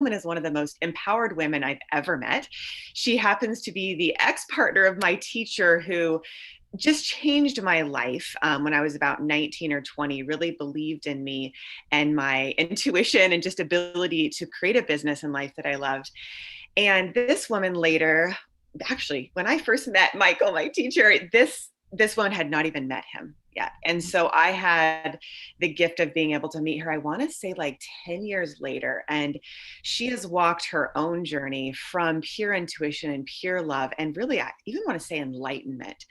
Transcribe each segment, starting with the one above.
is one of the most empowered women I've ever met. She happens to be the ex-partner of my teacher who just changed my life when I was about 19 or 20, really believed in me and my intuition and just ability to create a business and life that I loved. And this woman later, actually, when I first met Michael, my teacher, this woman had not even met him yet. And so I had the gift of being able to meet her, I want to say like 10 years later. And she has walked her own journey from pure intuition and pure love, and really, I even want to say enlightenment.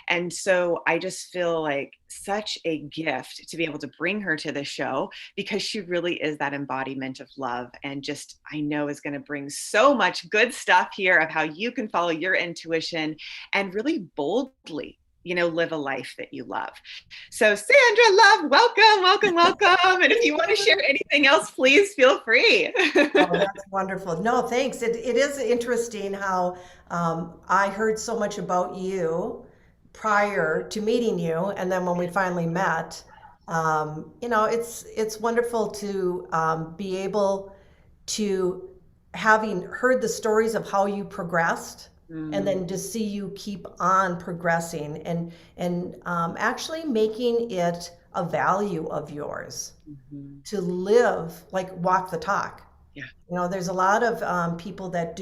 And so I just feel like such a gift to be able to bring her to the show, because she really is that embodiment of love, and just I know is going to bring so much good stuff here of how you can follow your intuition and really boldly, live a life that you love. So Sandra, love, welcome. And if you want to share anything else, please feel free. Oh, that's wonderful. No, thanks. It is interesting how I heard so much about you prior to meeting you, and then when we finally met, it's wonderful to be able to having heard the stories of how you progressed, and Mm, then to see you keep on progressing and actually making it a value of yours mhm. to live like walk the talk. Yeah. There's a lot of people that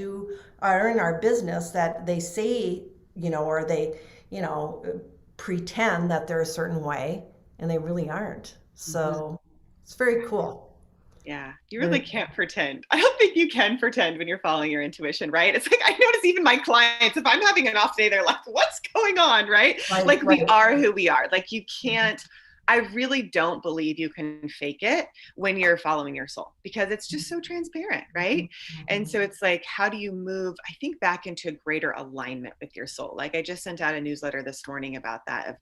are in our business that they say, or they, you know, pretend that they're a certain way and they really aren't. Mhm. So it's very cool. Yeah, you really Very can't pretend. I don't think you can pretend when you're following your intuition, right? It's like I notice even my clients, if I'm having an off day, they're like, what's going on, right? right, Like we right. are who we are. Like you can't, I really don't believe you can fake it when you're following your soul, because it's just so transparent, right? And so it's like, how do you move, I think, back into a greater alignment with your soul? Like I just sent out a newsletter this morning about that of,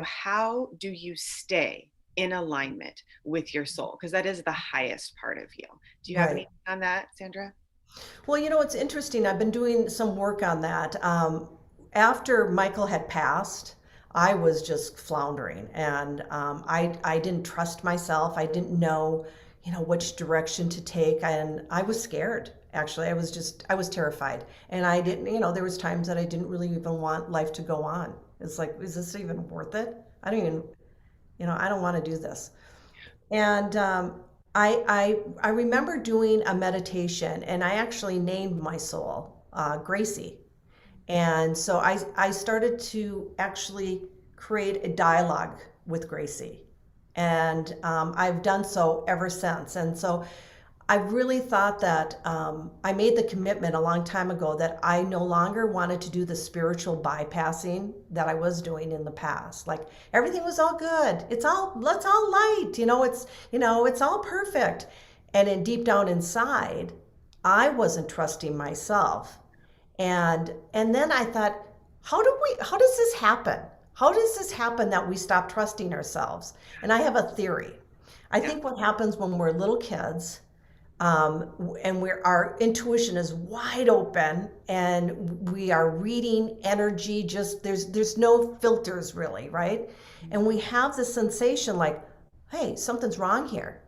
how do you stay in alignment with your soul, because that is the highest part of you. Do you have Right. anything on that, Sandra? Well, it's interesting. I've been doing some work on that. After Michael had passed, I was just floundering, and I didn't trust myself. I didn't know, which direction to take, and I was scared. Actually, I was terrified, and I didn't, there was times that I didn't really even want life to go on. It's like, is this even worth it? I don't even, I don't want to do this. And I remember doing a meditation, and I actually named my soul Gracie. And so I started to actually create a dialogue with Gracie. And I've done so ever since. And so I really thought that I made the commitment a long time ago that I no longer wanted to do the spiritual bypassing that I was doing in the past. Like everything was all good. Let's all light. It's all perfect. And in deep down inside, I wasn't trusting myself. And then I thought, how does this happen? How does this happen that we stop trusting ourselves? And I have a theory. I Yeah. think what happens when we're little kids, and our intuition is wide open and we are reading energy, just there's no filters really, right? And we have the sensation like, hey, something's wrong here.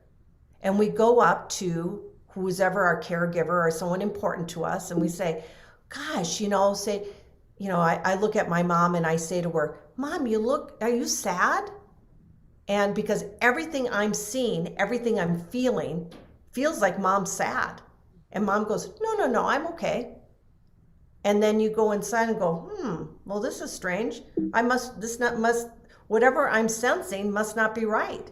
And we go up to who's ever our caregiver or someone important to us, and we say, gosh, I look at my mom and I say to her, Mom, are you sad? And because everything I'm seeing, everything I'm feeling feels like Mom's sad. And Mom goes, No, no, no, I'm okay. And then you go inside and go, well, this is strange. Whatever I'm sensing must not be right.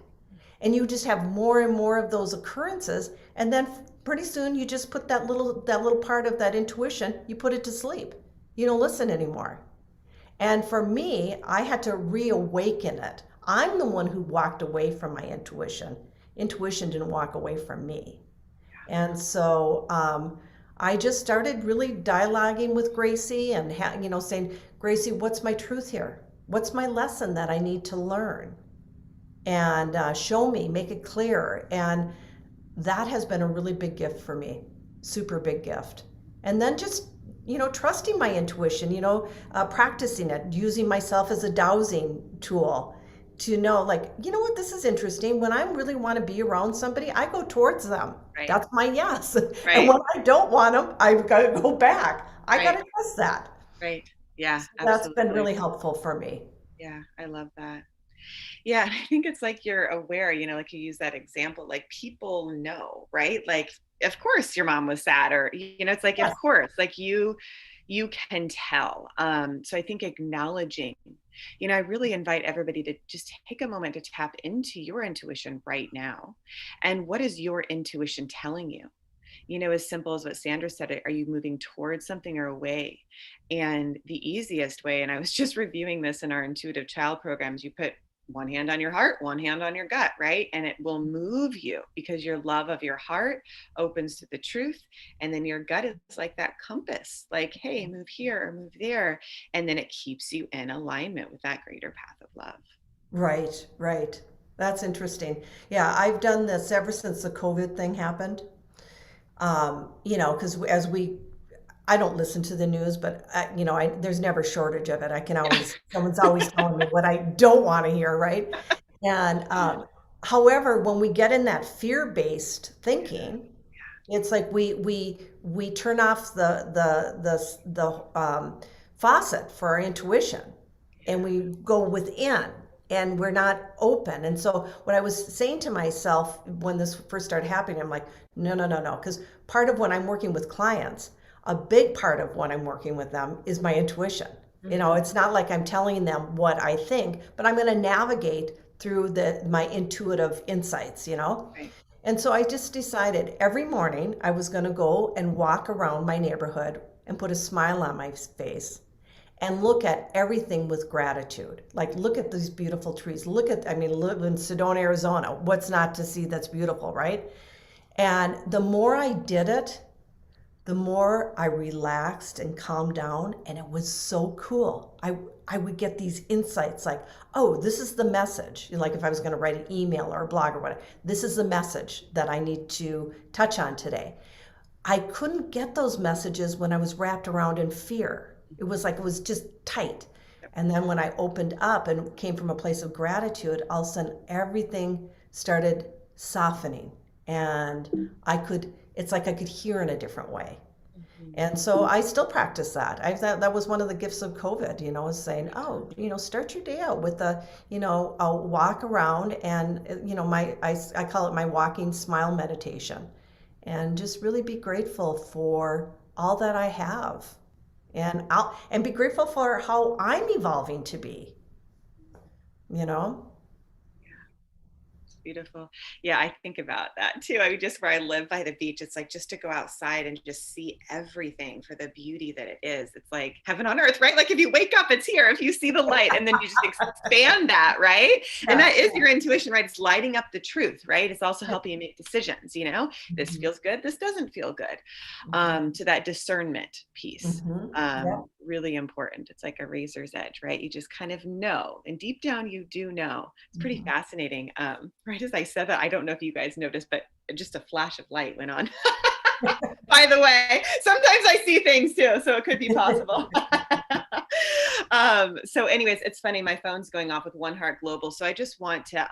And you just have more and more of those occurrences. And then pretty soon you just put that little part of that intuition, you put it to sleep. You don't listen anymore. And for me, I had to reawaken it. I'm the one who walked away from my intuition. Intuition didn't walk away from me. And so I just started really dialoguing with Gracie and saying, Gracie, what's my truth here? What's my lesson that I need to learn? And show me, make it clear. And that has been a really big gift for me, super big gift. And then just trusting my intuition, practicing it, using myself as a dowsing tool, to know, like, you know what, this is interesting. When I really want to be around somebody, I go towards them. Right. That's my yes. And Right. when I don't want them, I've got to go back. I got Right. to trust that. Right. Yeah, So that's been absolutely. really helpful for me. Yeah, I love that. Yeah, and I think it's like you're aware, like you use that example, like people know, right? Like, of course your mom was sad, or it's like, of Yes. course, like you can tell. So I think acknowledging, I really invite everybody to just take a moment to tap into your intuition right now. And what is your intuition telling you? As simple as what Sandra said, are you moving towards something or away? And the easiest way, and I was just reviewing this in our intuitive child programs, you put one hand on your heart, one hand on your gut, right? And it will move you because your love of your heart opens to the truth. And then your gut is like that compass, like, hey, move here or move there. And then it keeps you in alignment with that greater path of love. Right, right. That's interesting. Yeah, I've done this ever since the COVID thing happened. Because I don't listen to the news, but there's never shortage of it. Someone's always telling me what I don't want to hear, right? And however, when we get in that fear-based thinking, it's like we turn off the faucet for our intuition, and we go within, and we're not open. And so what I was saying to myself when this first started happening, I'm like, no, no, no, no, because part of when I'm working with clients, a big part of when I'm working with them is my intuition. Mm-hmm. It's not like I'm telling them what I think, but I'm going to navigate through my intuitive insights. Right. And so I just decided every morning I was going to go and walk around my neighborhood and put a smile on my face and look at everything with gratitude. Like, look at these beautiful trees. Live in Sedona, Arizona. What's not to see that's beautiful, right? And the more I did it, the more I relaxed and calmed down, and it was so cool. I would get these insights like, oh, this is the message. Like if I was going to write an email or a blog or whatever, this is the message that I need to touch on today. I couldn't get those messages when I was wrapped around in fear. It was just tight. And then when I opened up and came from a place of gratitude, all of a sudden everything started softening. And it's like I could hear in a different way. Mm-hmm. And so I still practice that. I thought that was one of the gifts of COVID, is saying, oh, start your day out with a walk around and, I call it my walking smile meditation, and just really be grateful for all that I have. And be grateful for how I'm evolving to be, you know? Beautiful. Yeah, I think about that too. I mean, just where I live by the beach, it's like just to go outside and just see everything for the beauty that it is. It's like heaven on earth, right? Like if you wake up, it's here. If you see the light and then you just expand that, right? And Yeah. that is your intuition, right? It's lighting up the truth, right? It's also helping you make decisions, this Mhm. feels good, this doesn't feel good. To that discernment piece. Mhm. Yeah. Really important. It's like a razor's edge, right? You just kind of know, and deep down you do know. It's pretty Mhm. fascinating. Right as I said that, I don't know if you guys noticed, but just a flash of light went on. By the way, sometimes I see things too, so it could be possible. So anyways, it's funny, my phone's going off with One Heart Global, so I just want to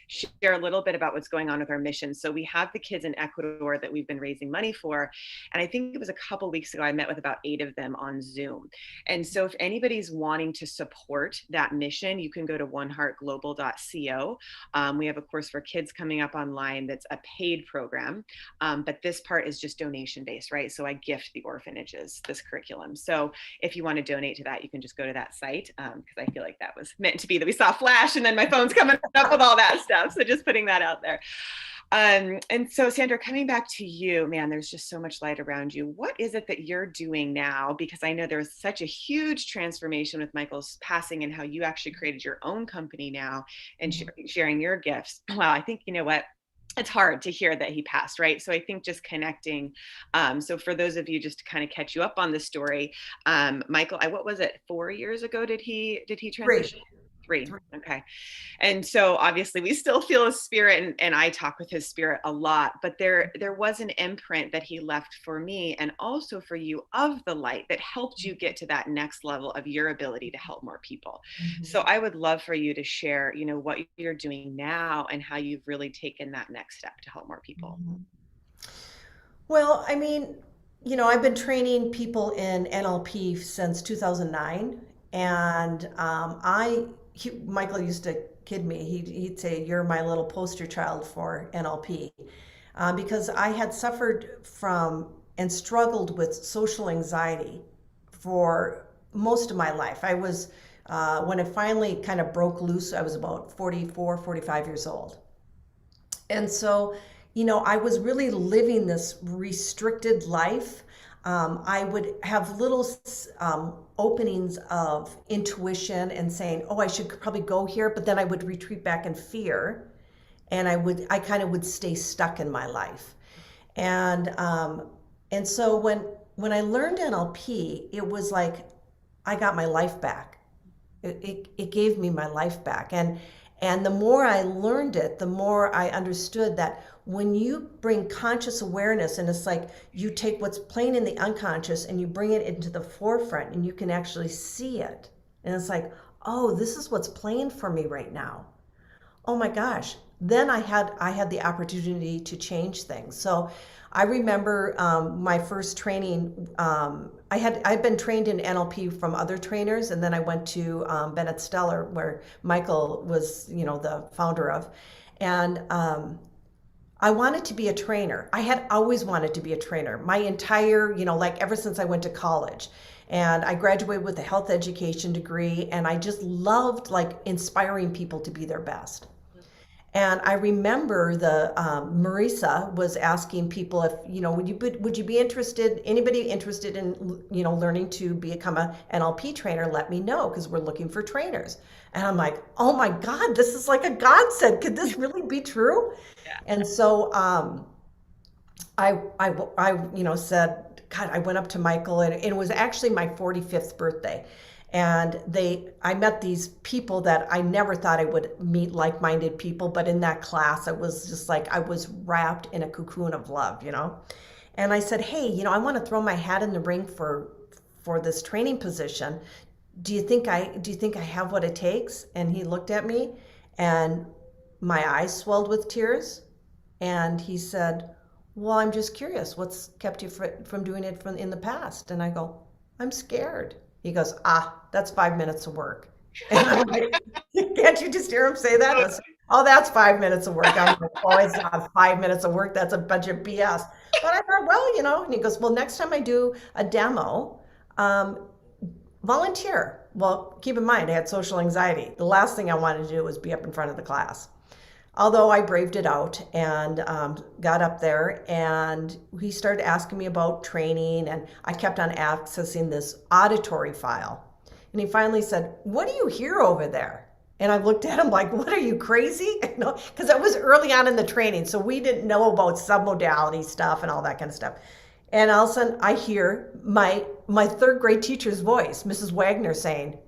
share a little bit about what's going on with our mission. So we have the kids in Ecuador that we've been raising money for, and I think it was a couple weeks ago I met with about 8 of them on Zoom. And so if anybody's wanting to support that mission, you can go to oneheartglobal.co. We have a course for kids coming up online that's a paid program, but this part is just donation based, right? So I gift the orphanages this curriculum. So if you want to donate to that, you can just go to that site, because I feel like that was meant to be, that we saw a flash and then my phone's coming up with all that stuff. So just putting that out there. And so Sandra, coming back to you, man, there's just so much light around you. What is it that you're doing now? Because I know there's such a huge transformation with Michael's passing and how you actually created your own company now and sharing your gifts. Wow, I think, you know what? It's hard to hear that he passed, right? So I think just connecting. So for those of you, just to kind of catch you up on the story, Michael, what was it? 4 years ago did he Great. transition? Three. Okay. And so obviously we still feel his spirit, and I talk with his spirit a lot, but there was an imprint that he left for me and also for you of the light that helped you get to that next level of your ability to help more people. So Mhm. I would love for you to share, what you're doing now and how you've really taken that next step to help more people. Mhm. Well, I mean, I've been training people in NLP since 2009, and Michael used to kid me. He'd say, "You're my little poster child for NLP," because I had suffered from and struggled with social anxiety for most of my life. When it finally kind of broke loose, I was about 44, 45 years old. And so, I was really living this restricted life. I would have little openings of intuition and saying, "Oh, I should probably go here," but then I would retreat back in fear, and I kind of would stay stuck in my life. And so when I learned NLP, it was like I got my life back. It gave me my life back. And the more I learned it, the more I understood that when you bring conscious awareness, and it's like you take what's playing in the unconscious and you bring it into the forefront and you can actually see it. And it's like, oh, this is what's playing for me right now. Oh my gosh. Then I had the opportunity to change things. So I remember my first training. I'd been trained in NLP from other trainers, and then I went to Bennett Stellar, where Michael was, the founder of, and I wanted to be a trainer. I had always wanted to be a trainer. My entire, like ever since I went to college. And I graduated with a health education degree, and I just loved like inspiring people to be their best. And I remember the Marisa was asking people if would you be interested, anybody interested in learning to become a NLP trainer? Let me know because we're looking for trainers. And I'm like, oh my God, this is like a godsend. Could this really be true? Yeah. And so I said, God, I went up to Michael, and it was actually my 45th birthday. And I met these people that I never thought I would meet, like-minded people. But in that class, it was just like I was wrapped in a cocoon of love. And I said, hey, I want to throw my hat in the ring for this training position. Do you think I have what it takes? And he looked at me, and my eyes swelled with tears. And he said, well, I'm just curious. What's kept you from doing it from in the past? And I go, I'm scared. He goes, that's 5 minutes of work. And I'm like, can't you just hear him say that? Oh, that's 5 minutes of work. I'm like, oh, it's not 5 minutes of work. That's a bunch of BS. But I thought, well, and he goes, well, next time I do a demo, volunteer. Well, keep in mind, I had social anxiety. The last thing I wanted to do was be up in front of the class. Although I braved it out and got up there, and he started asking me about training, and I kept on accessing this auditory file. And he finally said, what do you hear over there? And I looked at him like, what, are you crazy? Because it was early on in the training, so we didn't know about submodality stuff and all that kind of stuff. And all of a sudden I hear my third grade teacher's voice, Mrs. Wagner, saying,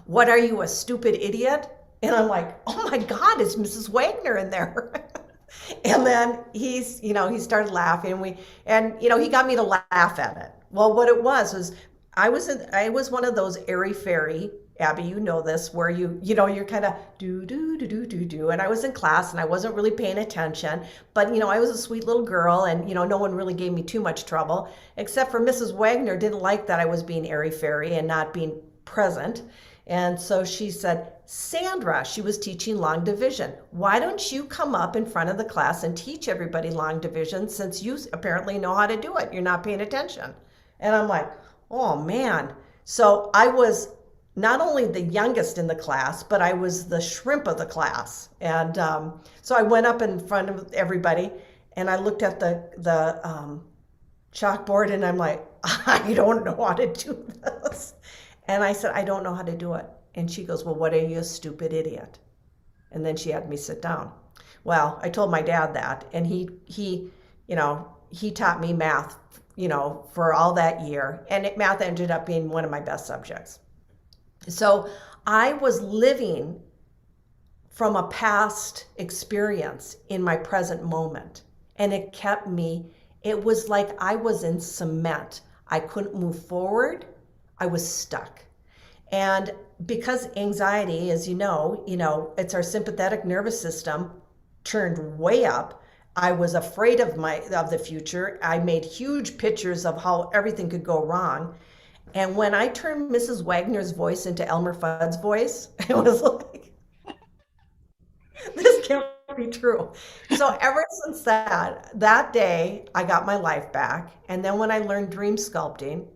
what are you, a stupid idiot? And I'm like, oh my God, it's Mrs. Wagner in there. And then he started laughing, and he got me to laugh at it. Well, what it was I was one of those airy fairy, Abby, you know this, where you're kind of do. And I was in class and I wasn't really paying attention, but I was a sweet little girl, and no one really gave me too much trouble, except for Mrs. Wagner didn't like that I was being airy fairy and not being present. And so she said, Sandra, she was teaching long division. Why don't you come up in front of the class and teach everybody long division, since you apparently know how to do it? You're not paying attention. And I'm like, oh man. So I was not only the youngest in the class, but I was the shrimp of the class. And so I went up in front of everybody, and I looked at the chalkboard, and I'm like, I don't know how to do this. And I said, I don't know how to do it. And she goes, well, what are you, a stupid idiot? And then she had me sit down. Well, I told my dad that, and he taught me math, for all that year. And math ended up being one of my best subjects. So I was living from a past experience in my present moment. And it kept me, it was like I was in cement. I couldn't move forward. I was stuck. And because anxiety, as it's our sympathetic nervous system turned way up. I was afraid of the future. I made huge pictures of how everything could go wrong. And when I turned Mrs. Wagner's voice into Elmer Fudd's voice, it was like, this can't be true. So ever since that day, I got my life back. And then when I learned dream sculpting,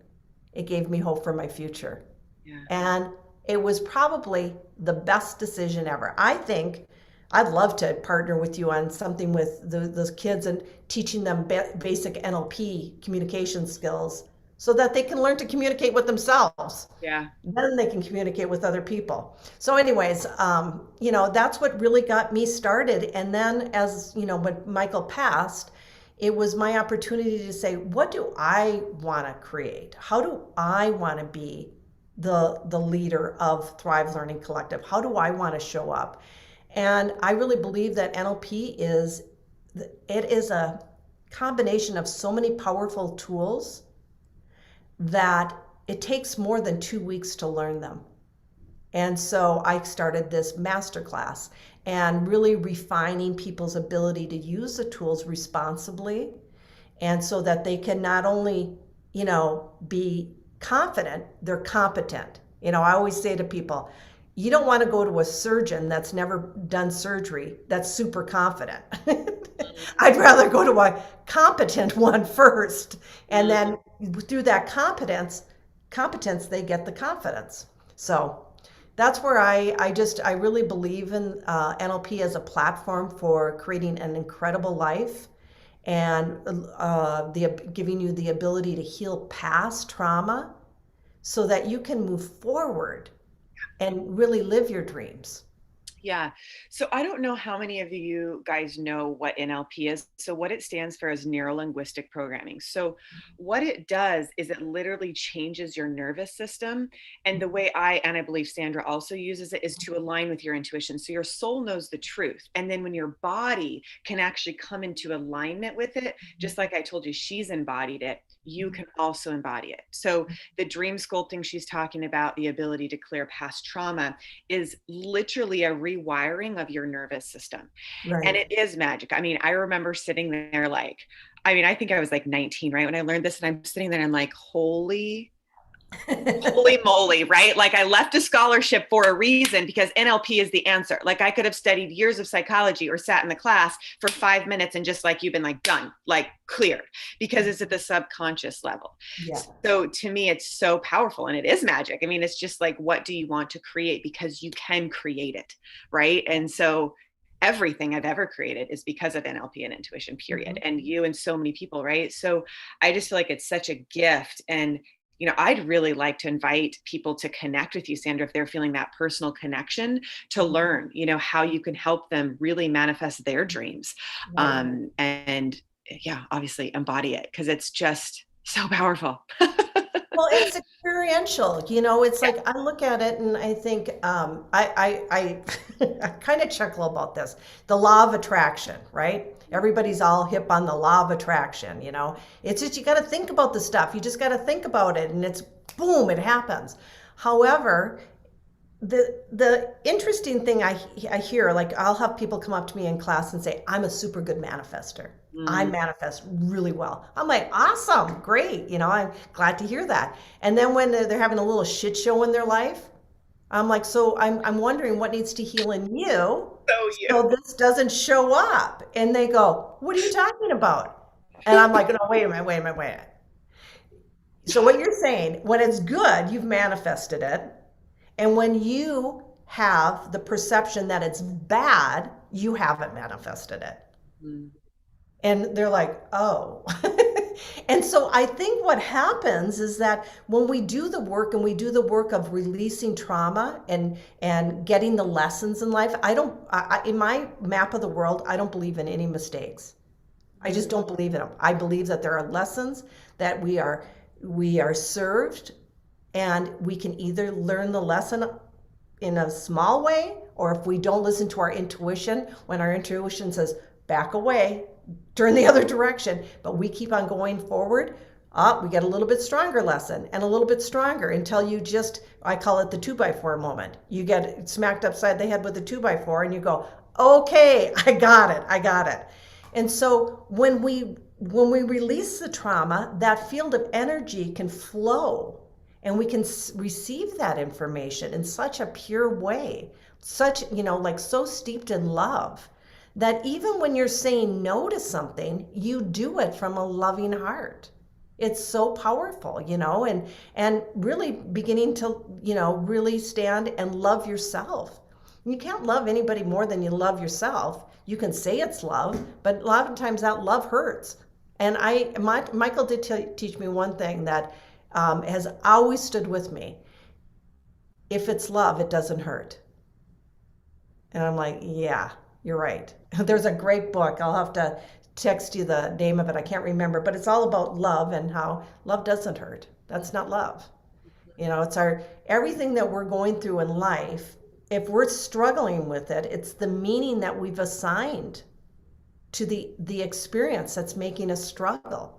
it gave me hope for my future. Yeah. And it was probably the best decision ever. I think I'd love to partner with you on something with those kids and teaching them basic NLP communication skills so that they can learn to communicate with themselves. Yeah. Then they can communicate with other people. So anyways, that's what really got me started. And then when Michael passed, it was my opportunity to say, what do I want to create? How do I want to be the leader of Thrive Learning Collective? How do I want to show up? And I really believe that NLP is a combination of so many powerful tools that it takes more than 2 weeks to learn them. And so I started this masterclass and really refining people's ability to use the tools responsibly, and so that they can not only, be confident, they're competent. I always say to people, you don't want to go to a surgeon that's never done surgery that's super confident. I'd rather go to a competent one first, and then through that competence, they get the confidence. So that's where I really believe in NLP as a platform for creating an incredible life, and giving you the ability to heal past trauma so that you can move forward and really live your dreams. Yeah. So I don't know how many of you guys know what NLP is. So what it stands for is neuro linguistic programming. So what it does is it literally changes your nervous system. And the way I believe Sandra also uses it, is to align with your intuition. So your soul knows the truth. And then when your body can actually come into alignment with it, just like I told you, she's embodied it, you can also embody it. So the dream sculpting she's talking about, the ability to clear past trauma, is literally a rewiring of your nervous system. Right. And it is magic. I mean, I remember sitting there I think I was like 19, right? When I learned this, and I'm sitting there and I'm like, holy moly, right? Like, I left a scholarship for a reason, because NLP is the answer. Like, I could have studied years of psychology or sat in the class for 5 minutes and just like you've been like done, like cleared, because it's at the subconscious level. Yeah. So to me, it's so powerful, and it is magic. I mean, it's just like, what do you want to create? Because you can create it, right? And so everything I've ever created is because of NLP and intuition, period. And you and so many people, right? So I just feel like it's such a gift. And I'd really like to invite people to connect with you, Sandra, if they're feeling that personal connection, to learn, how you can help them really manifest their dreams. Right. And yeah, obviously embody it, because it's just so powerful. Well, it's experiential. It's like I look at it and I think I I kind of chuckle about this. The law of attraction, right? Everybody's all hip on the law of attraction. It's just, you got to think about the stuff. You just got to think about it, and it's boom, it happens. However, the interesting thing I hear, like, I'll have people come up to me in class and say, I'm a super good manifester. I manifest really well. I'm like, awesome, great. I'm glad to hear that. And then when they're having a little shit show in their life, I'm like, so I'm wondering what needs to heal in you so this doesn't show up. And they go, what are you talking about? And I'm like, no, wait a minute. So what you're saying, when it's good, you've manifested it. And when you have the perception that it's bad, you haven't manifested it. And they're like, oh. And so I think what happens is that when we do the work, and we do the work of releasing trauma and getting the lessons in life, in my map of the world, I don't believe in any mistakes. I just don't believe in them. I believe that there are lessons that we are served, and we can either learn the lesson in a small way, or if we don't listen to our intuition when our intuition says back away, turn the other direction, but we keep on going forward, we get a little bit stronger lesson and a little bit stronger until you just, I call it the 2x4 moment. You get smacked upside the head with a 2x4 and you go, okay, I got it. And so when we release the trauma, that field of energy can flow and we can receive that information in such a pure way, such, like so steeped in love, that even when you're saying no to something, you do it from a loving heart. It's so powerful, and really beginning to, really stand and love yourself. You can't love anybody more than you love yourself. You can say it's love, but a lot of times that love hurts. And Michael did teach me one thing that has always stood with me. If it's love, it doesn't hurt. And I'm like, yeah, you're right. There's a great book. I'll have to text you the name of it. I can't remember, but it's all about love and how love doesn't hurt. That's not love. It's everything that we're going through in life. If we're struggling with it, it's the meaning that we've assigned to the experience that's making us struggle.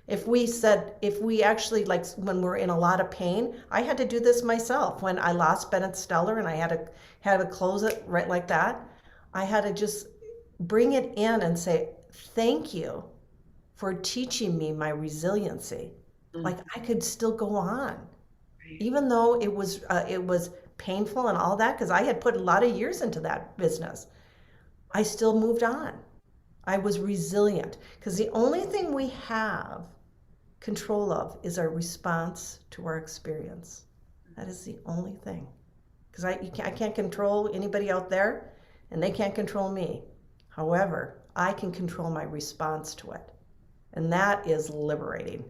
If we actually, like when we're in a lot of pain, I had to do this myself. When I lost Bennett Stellar and I had to close it right like that, I had to just bring it in and say, thank you for teaching me my resiliency. Mm-hmm. Like I could still go on, right. Even though it was painful and all that, because I had put a lot of years into that business. I still moved on. I was resilient, because the only thing we have control of is our response to our experience. That is the only thing, because I can't control anybody out there, and they can't control me. However, I can control my response to it, and that is liberating.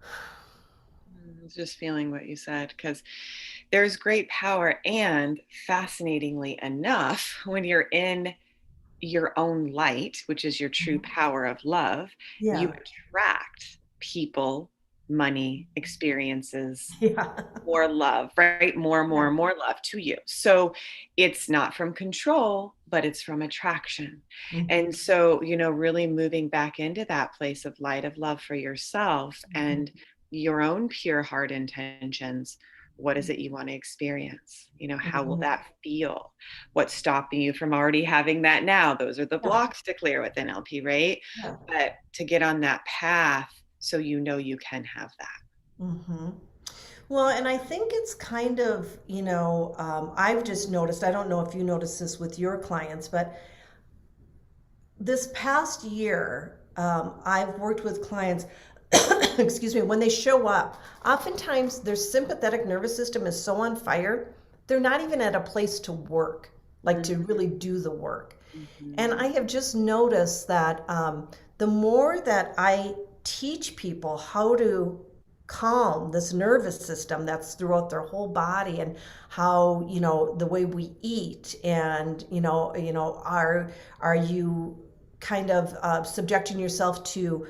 I was just feeling what you said, because there's great power, and fascinatingly enough, when you're in your own light, which is your true power of love, you attract people, money, experiences, more love, right? More love to you. So it's not from control, but it's from attraction. Mm-hmm. And so, really moving back into that place of light, of love for yourself and your own pure heart intentions. What is it you want to experience? How will that feel? What's stopping you from already having that now? Those are the blocks to clear with NLP, right? Yeah. But to get on that path so you can have that. Mm-hmm. Well, and I think it's kind of, I've just noticed, I don't know if you notice this with your clients, but this past year, I've worked with clients excuse me, when they show up, oftentimes their sympathetic nervous system is so on fire, they're not even at a place to work, like to really do the work. Mm-hmm. And I have just noticed that the more that I teach people how to calm this nervous system that's throughout their whole body, and how, the way we eat, and, are you kind of subjecting yourself to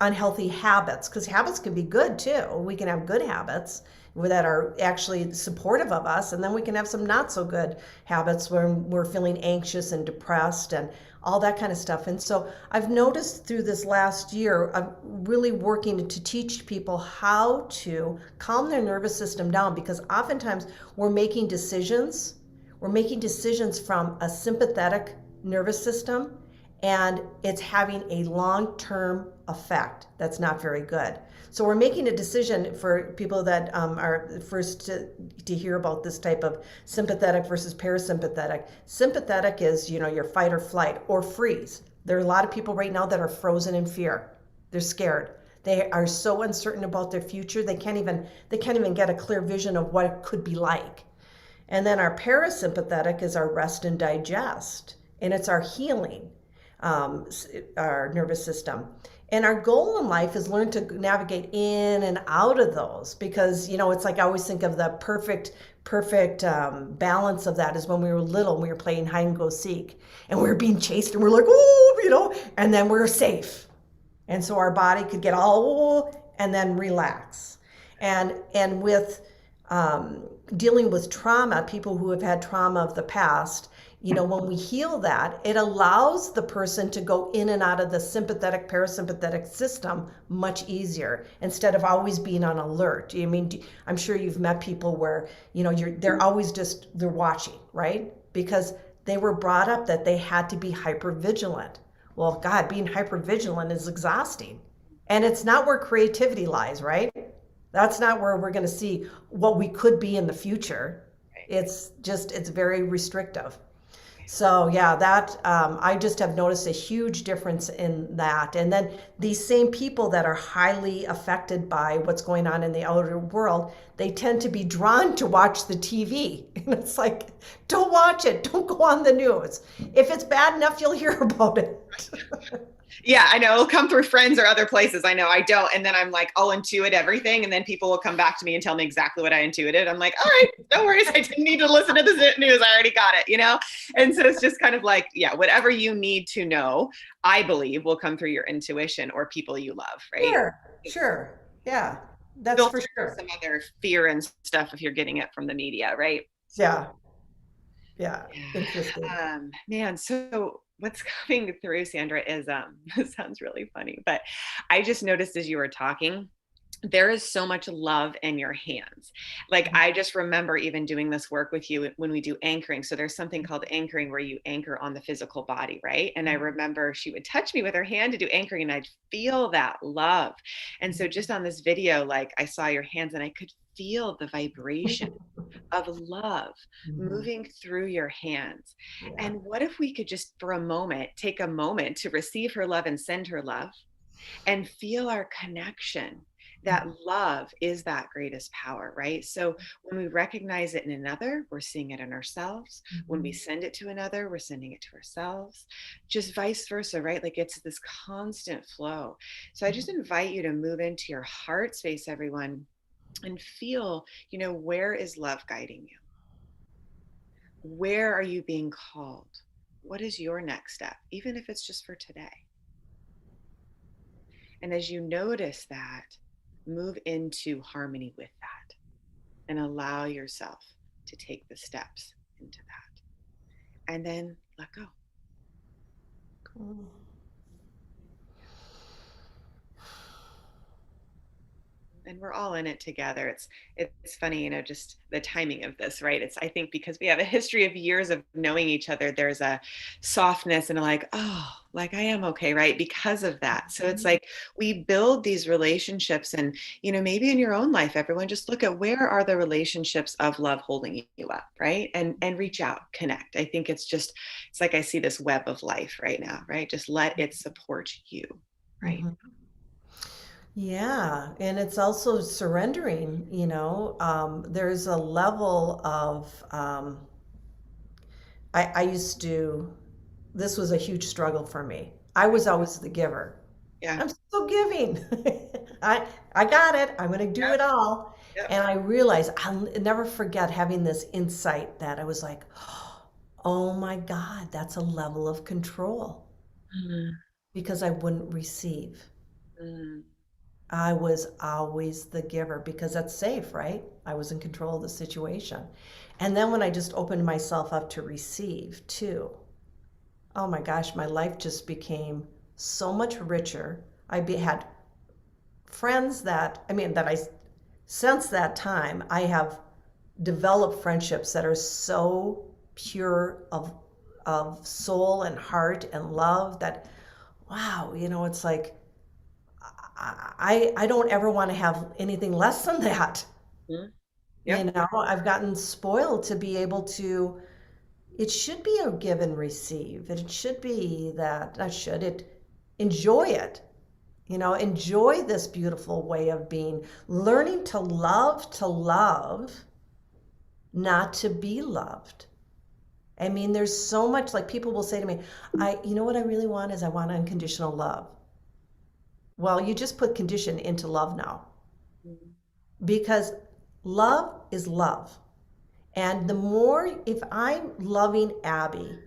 unhealthy habits, because habits can be good too. We can have good habits that are actually supportive of us, and then we can have some not so good habits where we're feeling anxious and depressed and all that kind of stuff. And so I've noticed through this last year, I'm really working to teach people how to calm their nervous system down, because oftentimes we're making decisions from a sympathetic nervous system, and it's having a long-term effect that's not very good. So we're making a decision, for people that are first to hear about this type of sympathetic versus parasympathetic. Sympathetic is, your fight or flight or freeze. There are a lot of people right now that are frozen in fear. They're scared. They are so uncertain about their future, they can't even get a clear vision of what it could be like. And then our parasympathetic is our rest and digest, and it's our healing. Our nervous system. And our goal in life is learn to navigate in and out of those, because, it's like I always think of the perfect balance of that is when we were little and we were playing hide and go seek, and we were being chased and we're like, oh, and then we're safe. And so our body could get all, and then relax. And with dealing with trauma, people who have had trauma of the past, when we heal that, it allows the person to go in and out of the sympathetic, parasympathetic system much easier instead of always being on alert. I'm sure you've met people where, they're always they're watching, right? Because they were brought up that they had to be hyper vigilant. Well, God, being hyper vigilant is exhausting. And it's not where creativity lies, right? That's not where we're going to see what we could be in the future. Right. It's very restrictive. So yeah, that I just have noticed a huge difference in that. And then these same people that are highly affected by what's going on in the outer world, they tend to be drawn to watch the TV. And it's like, don't watch it. Don't go on the news. If it's bad enough, you'll hear about it. Yeah, I know. It'll come through friends or other places. I know I don't. And then I'm like, I'll intuit everything. And then people will come back to me and tell me exactly what I intuited. I'm like, all right, no worries. I didn't need to listen to the news. I already got it. And so it's just kind of like, yeah, whatever you need to know, I believe will come through your intuition or people you love, right? Sure, sure. Yeah, that's for Filter sure. some other fear and stuff if you're getting it from the media, right? So, Yeah, yeah. Interesting. man, so what's coming through, Sandra, is it sounds really funny, but I just noticed as you were talking, there is so much love in your hands. Like, I just remember even doing this work with you when we do anchoring. So there's something called anchoring where you anchor on the physical body, right? And I remember she would touch me with her hand to do anchoring and I'd feel that love. And so just on this video, like, I saw your hands and I could feel the vibration of love Mhm. moving through your hands. Yeah. And what if we could just for a moment take a moment to receive her love and send her love and feel our connection? That love is that greatest power, right? So when we recognize it in another, we're seeing it in ourselves. When we Mhm. send it to another, we're sending it to ourselves. Just vice versa, right? Like, it's this constant flow. So I just invite you to move into your heart space, everyone, and feel, where is love guiding you? Where are you being called? What is your next step, even if it's just for today? And as you notice that, move into harmony with that and allow yourself to take the steps into that. And then let go. Cool. And we're all in it together. It's funny, just the timing of this, right? It's, I think, because we have a history of years of knowing each other, there's a softness and like, oh, like I am okay, right? Because of that. So it's like we build these relationships, and maybe in your own life, everyone just look at where are the relationships of love holding you up, right? And reach out, connect. I think it's like I see this web of life right now, right? Just let it support you, right? Mhm. Yeah, and it's also surrendering, there's a level of, I used to, this was a huge struggle for me. I was always the giver. Yeah. I'm so giving. I got it. I'm going to do Yep. it all. Yep. And I realized I'll never forget having this insight that I was like, oh my God, that's a level of control Mm, because I wouldn't receive. mm, I was always the giver because that's safe, right? I was in control of the situation. And then when I just opened myself up to receive too, oh my gosh, my life just became so much richer. Had friends that I, since that time, I have developed friendships that are so pure of soul and heart and love that, wow, it's like, I don't ever want to have anything less than that. mm. Yep. I've gotten spoiled to be able to, it should be a give and receive. It should be that, not should it, enjoy it. Enjoy this beautiful way of being, learning to love, not to be loved. I mean, there's so much, like people will say to me, what I really want is I want unconditional love. Well, you just put condition into love now Mm, because love is love. And the more, if I'm loving Abby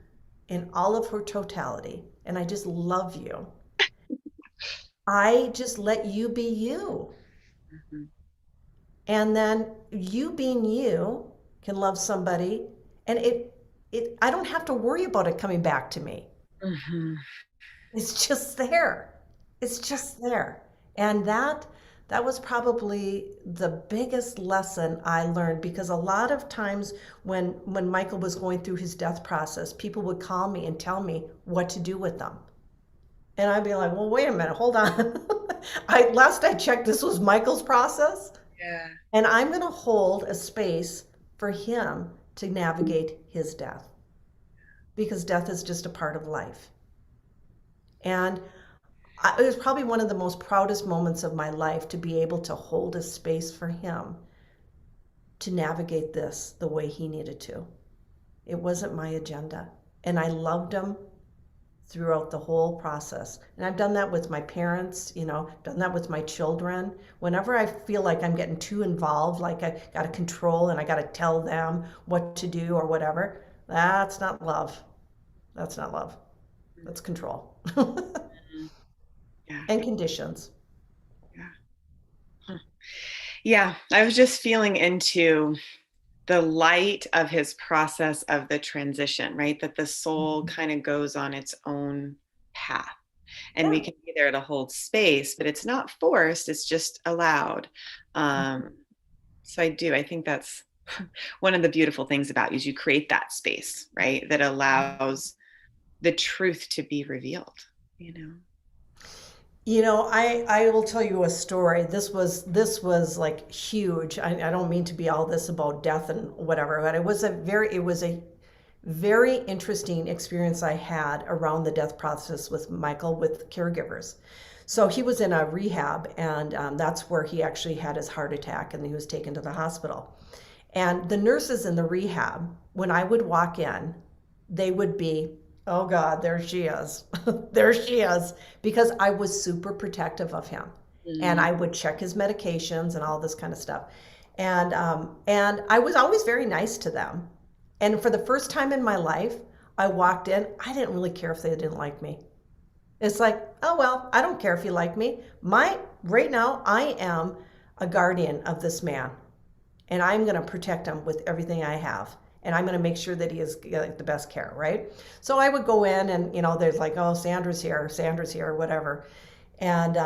in all of her totality, and I just love you, I just let you be you. mhm. And then you being you can love somebody, and I don't have to worry about it coming back to me. Hmm. It's just there. It's just there. And that was probably the biggest lesson I learned, because a lot of times when Michael was going through his death process, people would call me and tell me what to do with them. And I'd be like, "Well, wait a minute, hold on." I last I checked, this was Michael's process, Yeah. and I'm going to hold a space for him to navigate his death, because death is just a part of life. And it was probably one of the most proudest moments of my life to be able to hold a space for him to navigate this the way he needed to. It wasn't my agenda. And I loved him throughout the whole process. And I've done that with my parents, done that with my children. Whenever I feel like I'm getting too involved, like I got to control and I got to tell them what to do or whatever, that's not love. That's not love. That's control. Mhm. Yeah. And conditions. Yeah. Huh. Yeah. I was just feeling into the light of his process of the transition, right? That the soul Mhm. kind of goes on its own path, and we Yeah. can be there to hold space, but it's not forced, it's just allowed. Um, so I think that's one of the beautiful things about you is you create that space, right? That allows the truth to be revealed, you know? I will tell you a story. This was like huge. I don't mean to be all this about death and whatever, but it was a very interesting experience I had around the death process with Michael with caregivers. So he was in a rehab, and that's where he actually had his heart attack, and he was taken to the hospital. And the nurses in the rehab, when I would walk in, they would be, "Oh God, there she is." There she is. Because I was super protective of him. And Mm. I would check his medications and all this kind of stuff. And I was always very nice to them. And for the first time in my life, I walked in, I didn't really care if they didn't like me. It's like, oh well, I don't care if you like me. Right now, I am a guardian of this man, and I'm going to protect him with everything I have. And I'm going to make sure that he is the best care, right? So I would go in, and there's like, oh, Sandra's here, whatever. And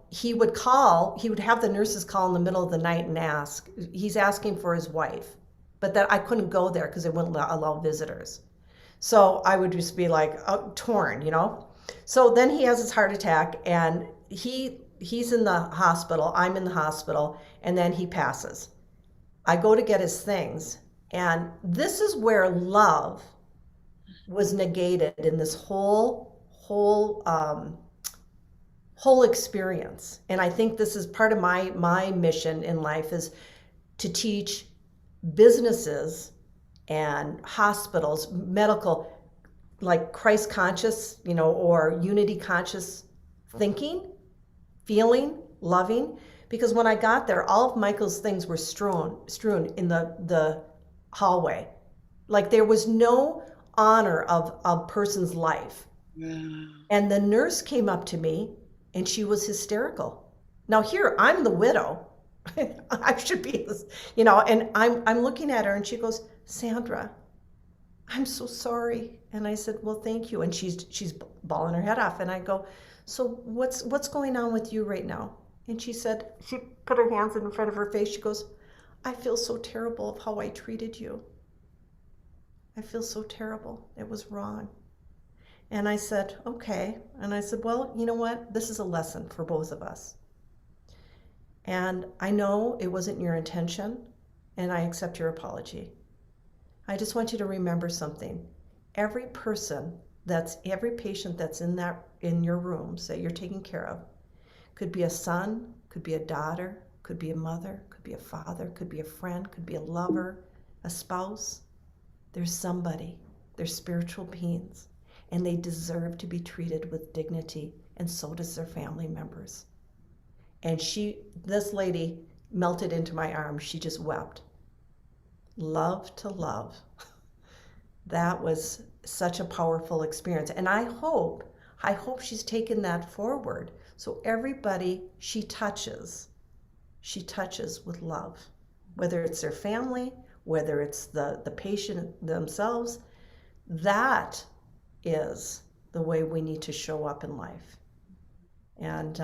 he would have the nurses call in the middle of the night and ask. He's asking for his wife, but that I couldn't go there because they wouldn't allow visitors. So I would just be like, torn. So then he has his heart attack, and he's in the hospital. I'm in the hospital, and then he passes. I go to get his things, and this is where love was negated in this whole experience. And I think this is part of my mission in life, is to teach businesses and hospitals, medical, like Christ conscious, or unity conscious thinking, feeling, loving. Because when I got there, all of Michael's things were strewn in the hallway. Like there was no honor of a person's life. Wow. And the nurse came up to me, and she was hysterical. Now here I'm the widow. I should be this, and I'm looking at her, and she goes, "Sandra, I'm so sorry." And I said, "Well, thank you." And she's bawling her head off. And I go, "So what's going on with you right now?" And she put her hands in front of her face. She goes, "I feel so terrible of how I treated you. I feel so terrible. It was wrong." And I said, "Okay." And I said, "Well, you know what? This is a lesson for both of us. And I know it wasn't your intention, and I accept your apology. I just want you to remember something. Every patient that's in your rooms that you're taking care of could be a son, could be a daughter, could be a mother, could be a father, could be a friend, could be a lover, a spouse. There's somebody. They're spiritual beings, and they deserve to be treated with dignity, and so does their family members." And this lady melted into my arms. She just wept. Love to love. That was such a powerful experience. And I hope she's taken that forward. So everybody she touches she touches with love, whether it's their family, whether it's the patient themselves. That is the way we need to show up in life. And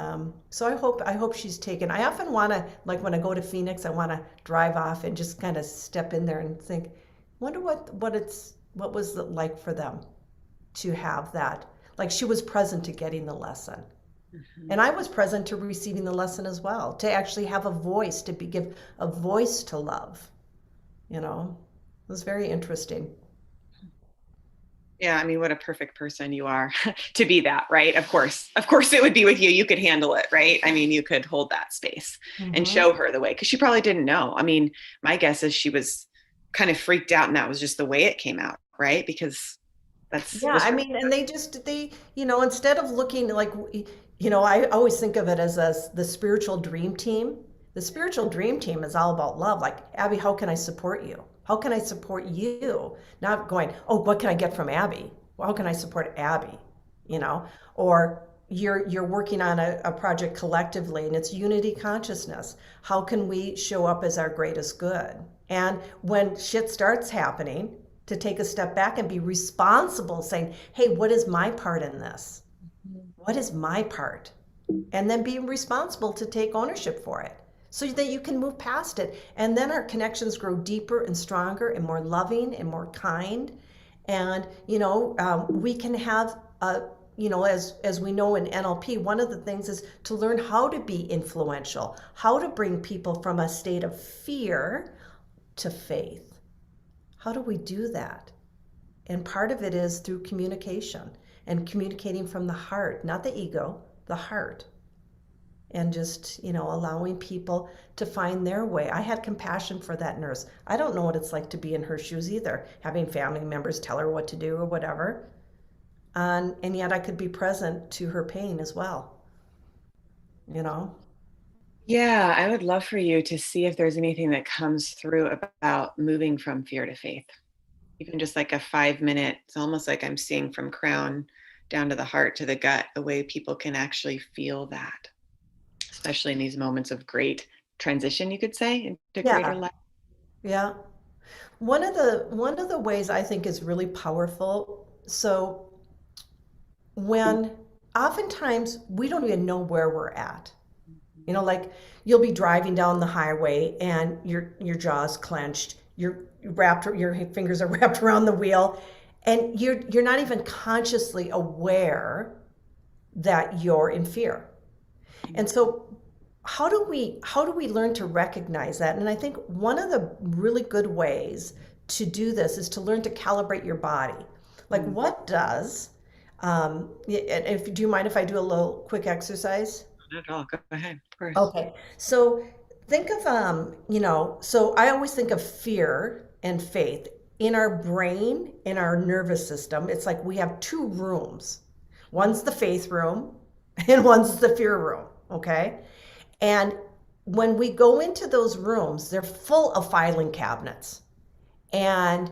so I hope she's taken. I often want to, like when I go to Phoenix, I want to drive off and just kind of step in there and think, wonder what was it like for them to have that. Like she was present to getting the lesson. Mhm. And I was present to receiving the lesson as well, to actually have a voice, to give a voice to love. You know, it was very interesting. Yeah, I mean, what a perfect person you are to be that, right? Of course, it would be with you. You could handle it, right? I mean, you could hold that space and Hmm. show her the way because she probably didn't know. I mean, my guess is she was kind of freaked out, and that was just the way it came out, right? Because that's Yeah, was I her. mean, and instead of looking like, I always think of it as the spiritual dream team. The spiritual dream team is all about love. Like, Abby, how can I support you? How can I support you? Not going, oh, what can I get from Abby? Well, how can I support Abby? You know, or you're working on a project collectively and it's unity consciousness. How can we show up as our greatest good? And when shit starts happening, to take a step back and be responsible, saying, hey, what is my part in this? What is my part? And then being responsible to take ownership for it so that you can move past it. And then our connections grow deeper and stronger and more loving and more kind. And, we can have as we know in NLP, one of the things is to learn how to be influential, how to bring people from a state of fear to faith. How do we do that? And part of it is through communication and communicating from the heart, not the ego, the heart. And just, allowing people to find their way. I had compassion for that nurse. I don't know what it's like to be in her shoes either, having family members tell her what to do or whatever. And yet I could be present to her pain as well, you know? Yeah, I would love for you to see if there's anything that comes through about moving from fear to faith. Even just like a 5 minute, it's almost like I'm seeing from crown down to the heart to the gut, the way people can actually feel that, especially in these moments of great transition, you could say, into greater Yeah, life. yeah. One of the ways I think is really powerful. So when oftentimes we don't even know where we're at. Like you'll be driving down the highway and your jaw's clenched, your fingers are wrapped around the wheel, and you're not even consciously aware that you're in fear. And so how do we learn to recognize that? And I think one of the really good ways to do this is to learn to calibrate your body. Like Mm, what does if do you mind if I do a little quick exercise? not at all. Go ahead, of course. Okay. So think of, so I always think of fear and faith. In our brain, in our nervous system, it's like we have two rooms. One's the faith room and one's the fear room. Okay. And when we go into those rooms, they're full of filing cabinets. And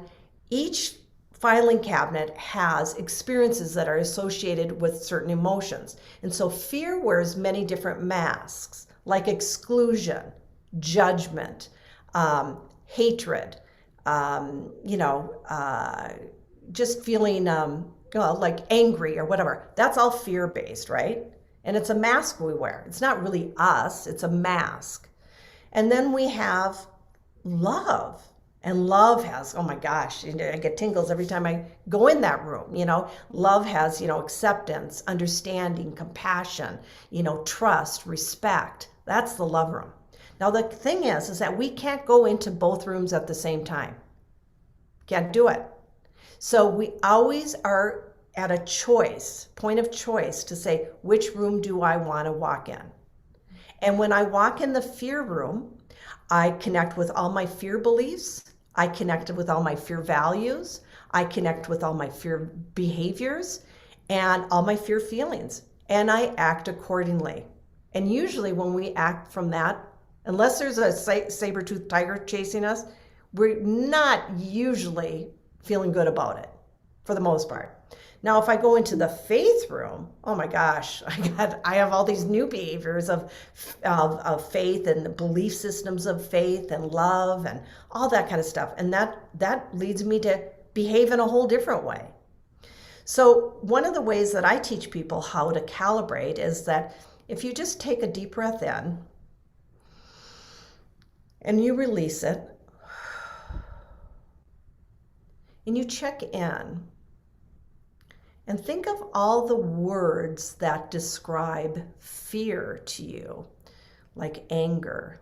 each filing cabinet has experiences that are associated with certain emotions. And so fear wears many different masks, like exclusion, judgment, hatred, just feeling like angry or whatever. That's all fear based, right? And it's a mask we wear. It's not really us, it's a mask. And then we have love. And love has, oh my gosh, I get tingles every time I go in that room. Love has, acceptance, understanding, compassion, trust, respect. That's the love room. Now, the thing is that we can't go into both rooms at the same time. Can't do it. So we always are at a point of choice to say, which room do I want to walk in? And when I walk in the fear room, I connect with all my fear beliefs. I connect with all my fear values. I connect with all my fear behaviors and all my fear feelings. And I act accordingly. And usually when we act from that, unless there's a saber-toothed tiger chasing us, we're not usually feeling good about it for the most part. Now, if I go into the faith room, oh my gosh, I have all these new behaviors of faith and belief systems of faith and love and all that kind of stuff. And that leads me to behave in a whole different way. So one of the ways that I teach people how to calibrate is that if you just take a deep breath in and you release it and you check in and think of all the words that describe fear to you, like anger,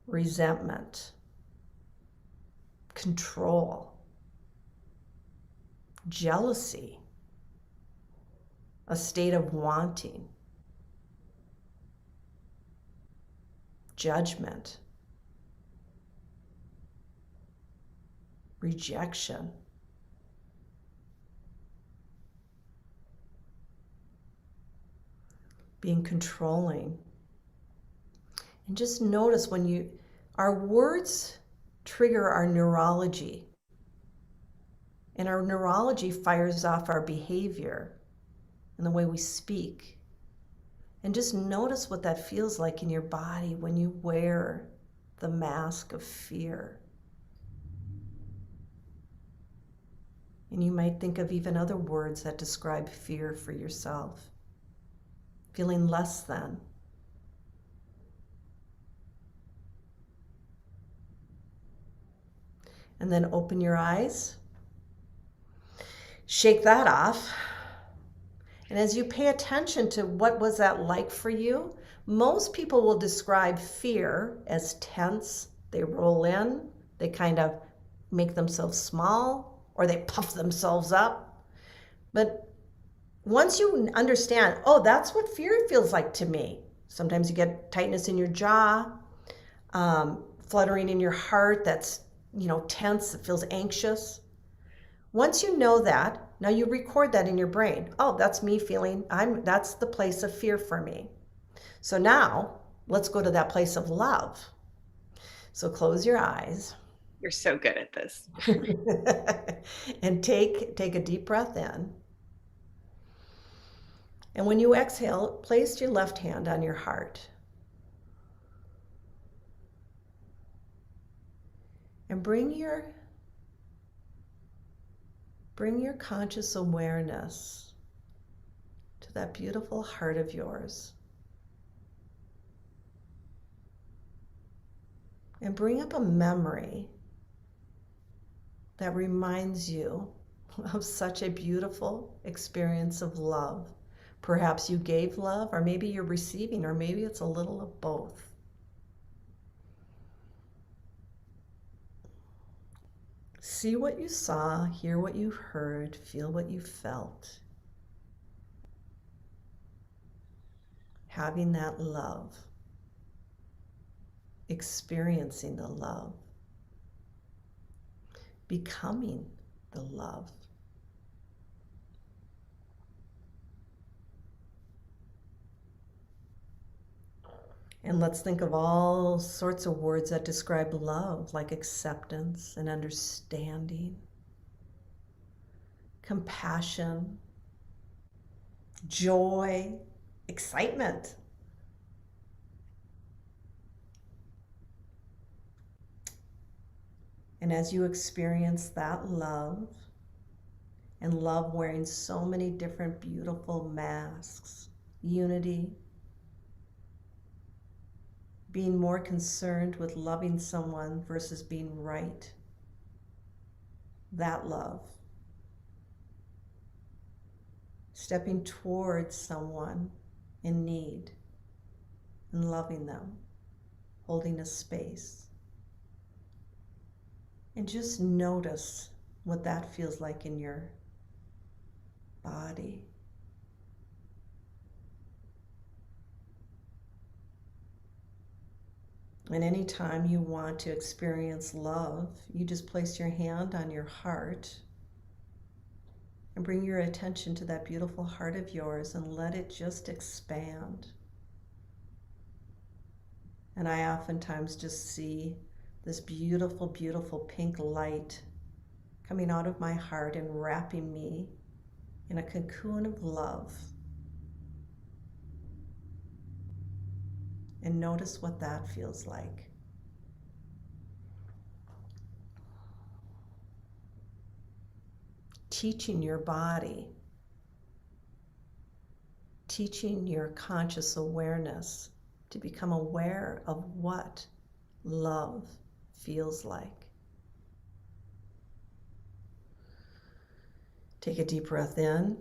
resentment, control, jealousy, a state of wanting, judgment, rejection. Being controlling. And just notice when our words trigger our neurology. And our neurology fires off our behavior and the way we speak. And just notice what that feels like in your body when you wear the mask of fear. And you might think of even other words that describe fear for yourself. Feeling less than. And then open your eyes. Shake that off. And as you pay attention to what was that like for you, most people will describe fear as tense. They roll in, they kind of make themselves small, or they puff themselves up. But once you understand, oh, that's what fear feels like to me. Sometimes you get tightness in your jaw, fluttering in your heart that's, tense, it feels anxious. Once you know that, now you record that in your brain. Oh, that's me feeling, that's the place of fear for me. So now, let's go to that place of love. So close your eyes. You're so good at this. And take a deep breath in. And when you exhale, place your left hand on your heart. And bring your conscious awareness to that beautiful heart of yours. And bring up a memory that reminds you of such a beautiful experience of love. Perhaps you gave love, or maybe you're receiving, or maybe it's a little of both. See what you saw, hear what you heard, feel what you felt. Having that love, experiencing the love, becoming the love. And let's think of all sorts of words that describe love, like acceptance and understanding, compassion, joy, excitement. And as you experience that love, and love wearing so many different beautiful masks, unity, being more concerned with loving someone versus being right, that love. Stepping towards someone in need and loving them, holding a space. And just notice what that feels like in your body. And anytime you want to experience love, you just place your hand on your heart and bring your attention to that beautiful heart of yours and let it just expand. And I oftentimes just see this beautiful, beautiful pink light coming out of my heart and wrapping me in a cocoon of love. And notice what that feels like. Teaching your body, teaching your conscious awareness to become aware of what love feels like. Take a deep breath in,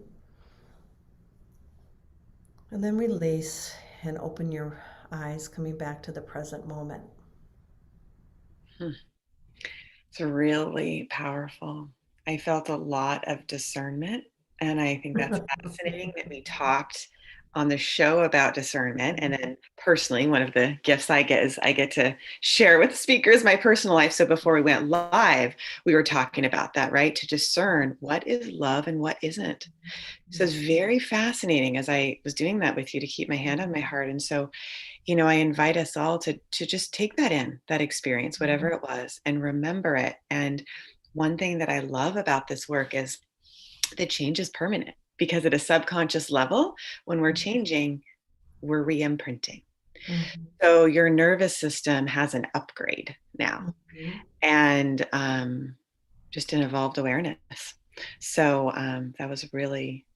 and then release and open your eyes, coming back to the present moment. It's really powerful. I felt a lot of discernment, and I think that's fascinating that we talked on the show about discernment. And then personally, one of the gifts I get is I get to share with speakers my personal life. So before we went live, we were talking about that, right? To discern what is love and what isn't. So it's very fascinating as I was doing that with you to keep my hand on my heart. And so, I invite us all to just take that in, that experience, whatever it was, and remember it. And one thing that I love about this work is the change is permanent, because at a subconscious level, when we're changing, we're re-imprinting. Mm-hmm. So your nervous system has an upgrade now, mm-hmm. and just an evolved awareness. So that was really,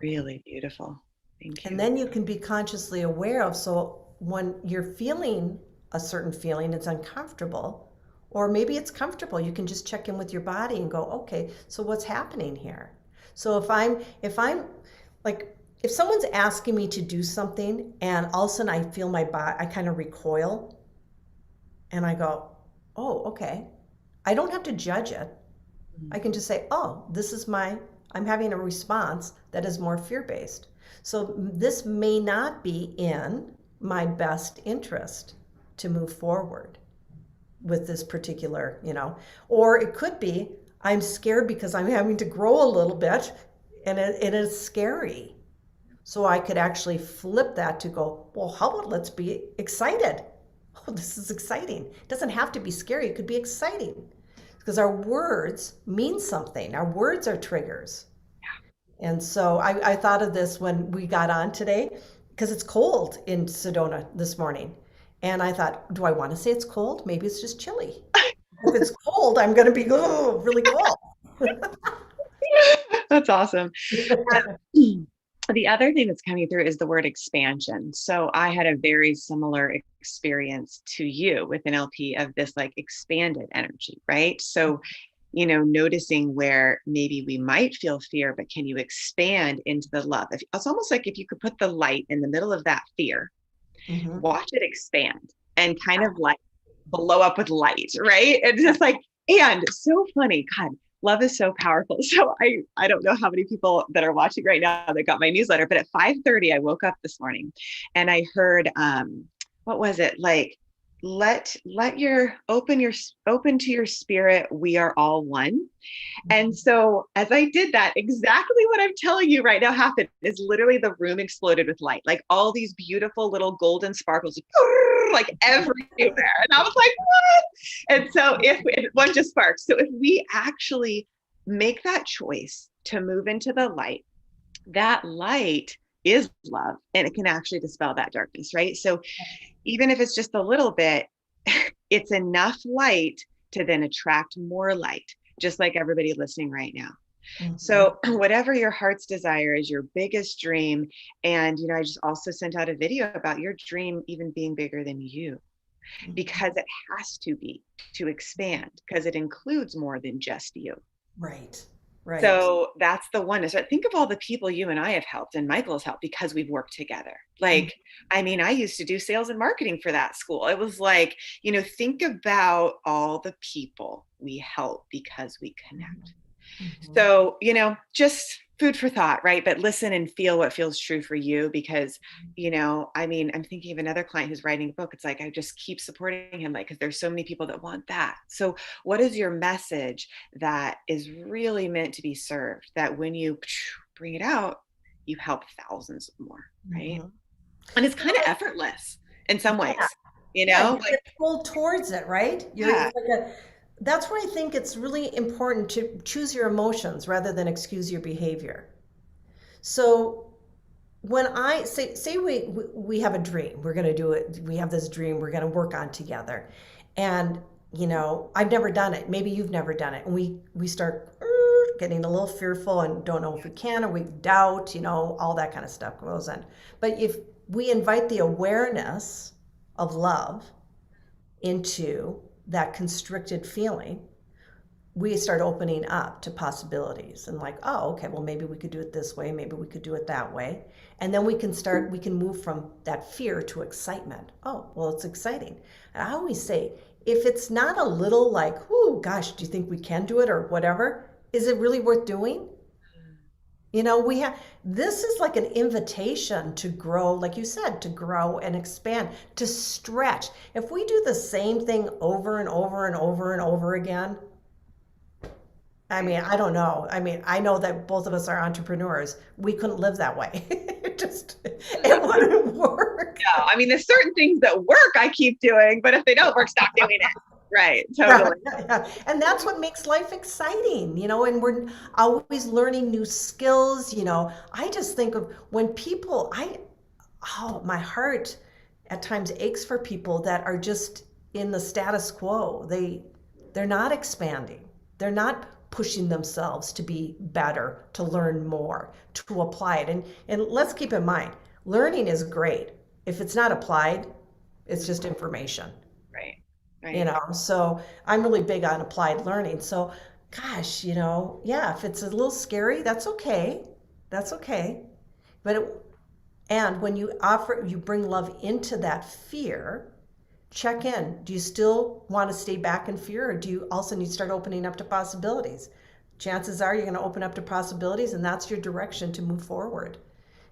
really beautiful. Thank you. And then you can be consciously aware of, so when you're feeling a certain feeling, it's uncomfortable, or maybe it's comfortable, you can just check in with your body and go, okay, so what's happening here? So if I'm like, if someone's asking me to do something and all of a sudden I feel my body, I kind of recoil and I go, oh, okay. I don't have to judge it. I can just say, oh, I'm having a response that is more fear-based. So this may not be in my best interest to move forward with this particular, or it could be I'm scared because I'm having to grow a little bit and it is scary. So I could actually flip that to go, well, how about let's be excited? Oh, this is exciting. It doesn't have to be scary. It could be exciting because our words mean something. Our words are triggers. And so I thought of this when we got on today, because it's cold in Sedona this morning. And I thought, do I want to say it's cold? Maybe it's just chilly. If it's cold, I'm going to be really cold. That's awesome. The other thing that's coming through is the word expansion. So I had a very similar experience to you with Nlp of this like expanded energy, right? So noticing where maybe we might feel fear, but can you expand into the love? It's almost like if you could put the light in the middle of that fear, mm-hmm. watch it expand and kind of like blow up with light, right? And just like, and so funny, God, love is so powerful. So I don't know how many people that are watching right now that got my newsletter, but at 5:30, I woke up this morning and I heard, what was it? Like, let your open to your spirit. We are all one. And so as I did that, exactly what I'm telling you right now happened is literally the room exploded with light, like all these beautiful little golden sparkles, like everywhere. And I was like, what? And so one just sparks. So if we actually make that choice to move into the light, that light is love, and it can actually dispel that darkness, right? So even if it's just a little bit, it's enough light to then attract more light, just like everybody listening right now. Mm-hmm. So whatever your heart's desire is, your biggest dream. And, I just also sent out a video about your dream even being bigger than you, mm-hmm. because it has to be to expand, because it includes more than just you. Right. Right. So that's the oneness. Think of all the people you and I have helped and Michael has helped because we've worked together. Like, mm-hmm. I mean, I used to do sales and marketing for that school. It was like, think about all the people we help because we connect. Mm-hmm. So, just food for thought, right? But listen and feel what feels true for you because, I mean, I'm thinking of another client who's writing a book. It's like, I just keep supporting him, like, because there's so many people that want that. So what is your message that is really meant to be served, that when you bring it out, you help thousands more, right? Mm-hmm. And it's kind of effortless in some ways, Yeah, like, pulled towards it, right? It's like that's where I think it's really important to choose your emotions rather than excuse your behavior. So when I say we have a dream, we're going to do it. We have this dream we're going to work on together, and I've never done it. Maybe you've never done it, and we start getting a little fearful and don't know if we can, or we doubt. All that kind of stuff goes in. But if we invite the awareness of love into that constricted feeling, we start opening up to possibilities and like, oh, okay, well, maybe we could do it this way, maybe we could do it that way. And then we can move from that fear to excitement. Oh, well, it's exciting. And I always say, if it's not a little like, oh gosh, do you think we can do it or whatever, is it really worth doing? We have, this is like an invitation to grow, like you said, to grow and expand, to stretch. If we do the same thing over and over and over and over again, I mean, I don't know. I mean, I know that both of us are entrepreneurs. We couldn't live that way. It wouldn't work. No, I mean, there's certain things that work I keep doing, but if they don't work, stop doing it. Right. Totally. Yeah. And that's what makes life exciting, and we're always learning new skills. I just think of when people, oh, my heart at times aches for people that are just in the status quo. They're not expanding. They're not pushing themselves to be better, to learn more, to apply it. And let's keep in mind, learning is great. If it's not applied, it's just information. Right. Right. So I'm really big on applied learning. So gosh, yeah, if it's a little scary, that's okay. That's okay. And when you bring love into that fear, check in. Do you still want to stay back in fear, or do you also need to start opening up to possibilities? Chances are you're going to open up to possibilities, and that's your direction to move forward.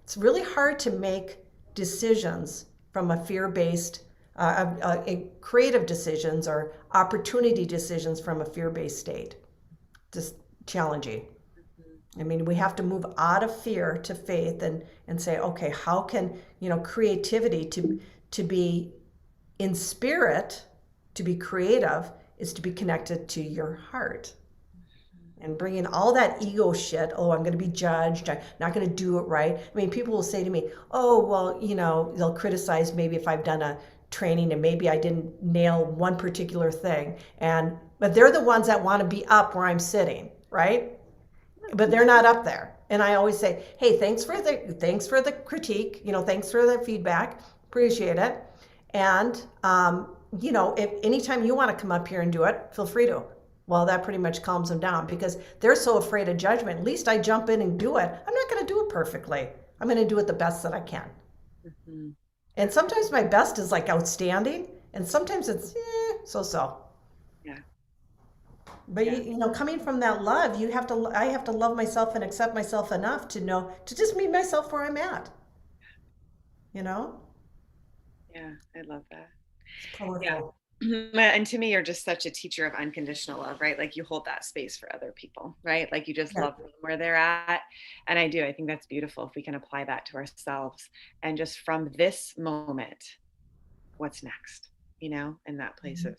It's really hard to make decisions from a fear-based, creative decisions or opportunity decisions from a fear-based state. Just challenging. I mean, we have to move out of fear to faith and say, okay, how can, creativity to be in spirit, to be creative, is to be connected to your heart. And bringing all that ego shit, oh, I'm going to be judged, I'm not going to do it right. I mean, people will say to me, oh, well, they'll criticize maybe if I've done a training and maybe I didn't nail one particular thing. But they're the ones that want to be up where I'm sitting, right? But they're not up there. And I always say, hey, thanks for the critique, thanks for the feedback, appreciate it. And, if anytime you want to come up here and do it, feel free to. Well, that pretty much calms them down because they're so afraid of judgment. At least I jump in and do it. I'm not going to do it perfectly. I'm going to do it the best that I can. Mm-hmm. And sometimes my best is like outstanding. And sometimes it's so-so. Yeah. But, coming from that love, I have to love myself and accept myself enough to just meet myself where I'm at. Yeah, I love that. It's powerful. Yeah. And to me, you're just such a teacher of unconditional love, right? Like you hold that space for other people, right? Like you just love them where they're at. And I think that's beautiful if we can apply that to ourselves. And just from this moment, what's next, in that place of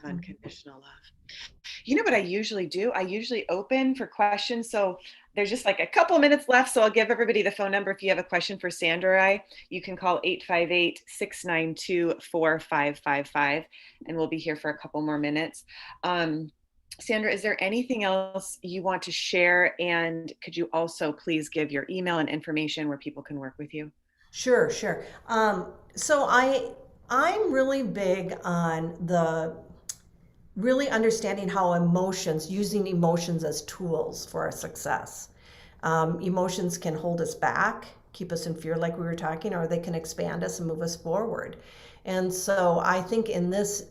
unconditional love. What I usually do? I usually open for questions. So there's just like a couple minutes left. So I'll give everybody the phone number. If you have a question for Sandra or I, you can call 858-692-4555 and we'll be here for a couple more minutes. Sandra, is there anything else you want to share? And could you also please give your email and information where people can work with you? Sure. So I'm really big on really understanding how using emotions as tools for our success. Emotions can hold us back, keep us in fear like we were talking, or they can expand us and move us forward. And so I think in this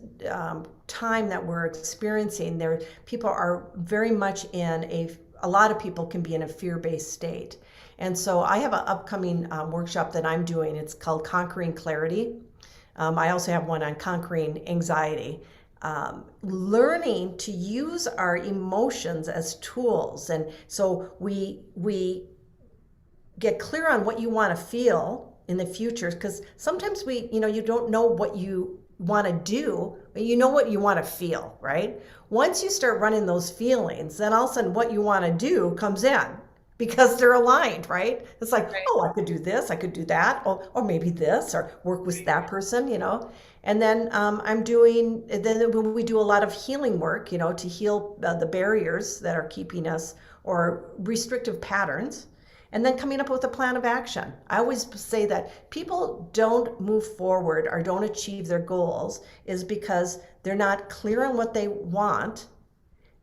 time that we're experiencing, people are very much a lot of people can be in a fear-based state. And so I have an upcoming workshop that I'm doing. It's called Conquering Clarity. I also have one on conquering anxiety. Learning to use our emotions as tools. And so we get clear on what you want to feel in the future, because sometimes you don't know what you want to do, but you know what you want to feel, right? Once you start running those feelings, then all of a sudden what you want to do comes in because they're aligned, right? It's like, Right. oh, I could do this, I could do that, or maybe this, or work with Right. that person, And then then when we do a lot of healing work, to heal the barriers that are keeping us or restrictive patterns, and then coming up with a plan of action. I always say that people don't move forward or don't achieve their goals is because they're not clear on what they want.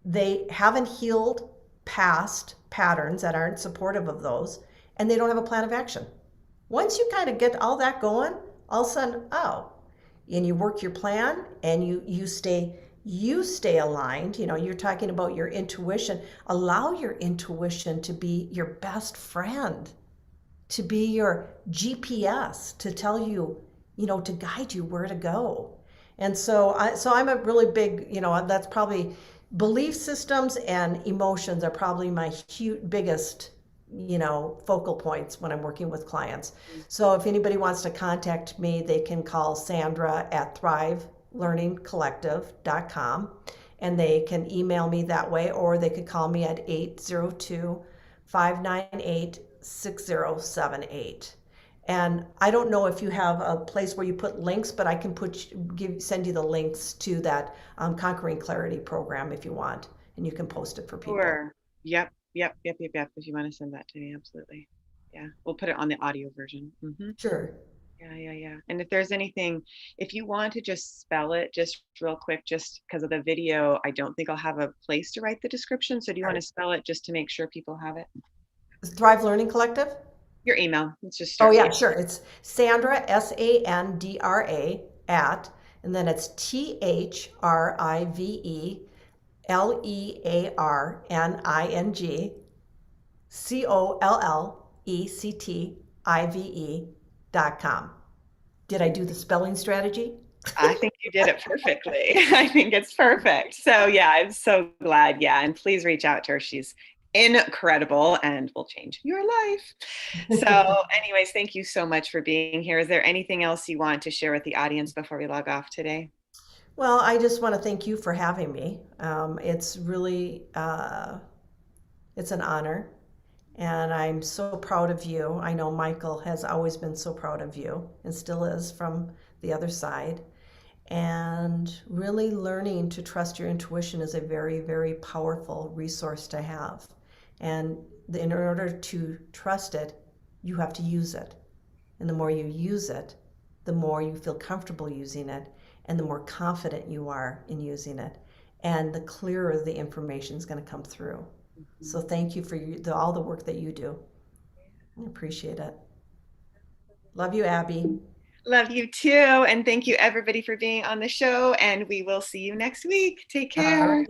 They haven't healed past patterns that aren't supportive of those, and they don't have a plan of action. Once you kind of get all that going, all of a sudden, oh, and you work your plan and you stay aligned. You're talking about your intuition. Allow your intuition to be your best friend, to be your GPS, to tell you, to guide you where to go. And so I'm a really big, that's probably belief systems and emotions are probably my biggest, focal points when I'm working with clients. So if anybody wants to contact me, they can call Sandra at thrivelearningcollective.com, and they can email me that way, or they could call me at 802-598-6078. And I don't know if you have a place where you put links, but I can send you the links to that Conquering Clarity program if you want, and you can post it for people. Sure. Yep. Yep. Yep. Yep. Yep. If you want to send that to me, absolutely. Yeah. We'll put it on the audio version. Sure. Yeah. Yeah. Yeah. And if there's anything, if you want to just spell it just real quick, just because of the video, I don't think I'll have a place to write the description. So do you want Right. to spell it just to make sure people have it? Thrive Learning Collective. Your email. Let's just Oh start with yeah, you. sure. It's Sandra, Sandra, at, and then it's ThriveLearningCollective.com. Did I do the spelling strategy? I think you did it perfectly. I think it's perfect. So yeah, I'm so glad. Yeah, and please reach out to her. She's incredible and will change your life. So, anyways, thank you so much for being here. Is there anything else you want to share with the audience before we log off today? Well, I just want to thank you for having me. It's really it's an honor, and I'm so proud of you. I know Michael has always been so proud of you and still is from the other side. And really learning to trust your intuition is a very, very powerful resource to have. And in order to trust it, you have to use it. And the more you use it, the more you feel comfortable using it, and the more confident you are in using it. And the clearer the information is going to come through. So thank you for all the work that you do. I appreciate it. Love you, Abby. Love you too. And thank you everybody for being on the show. And we will see you next week. Take All care. right.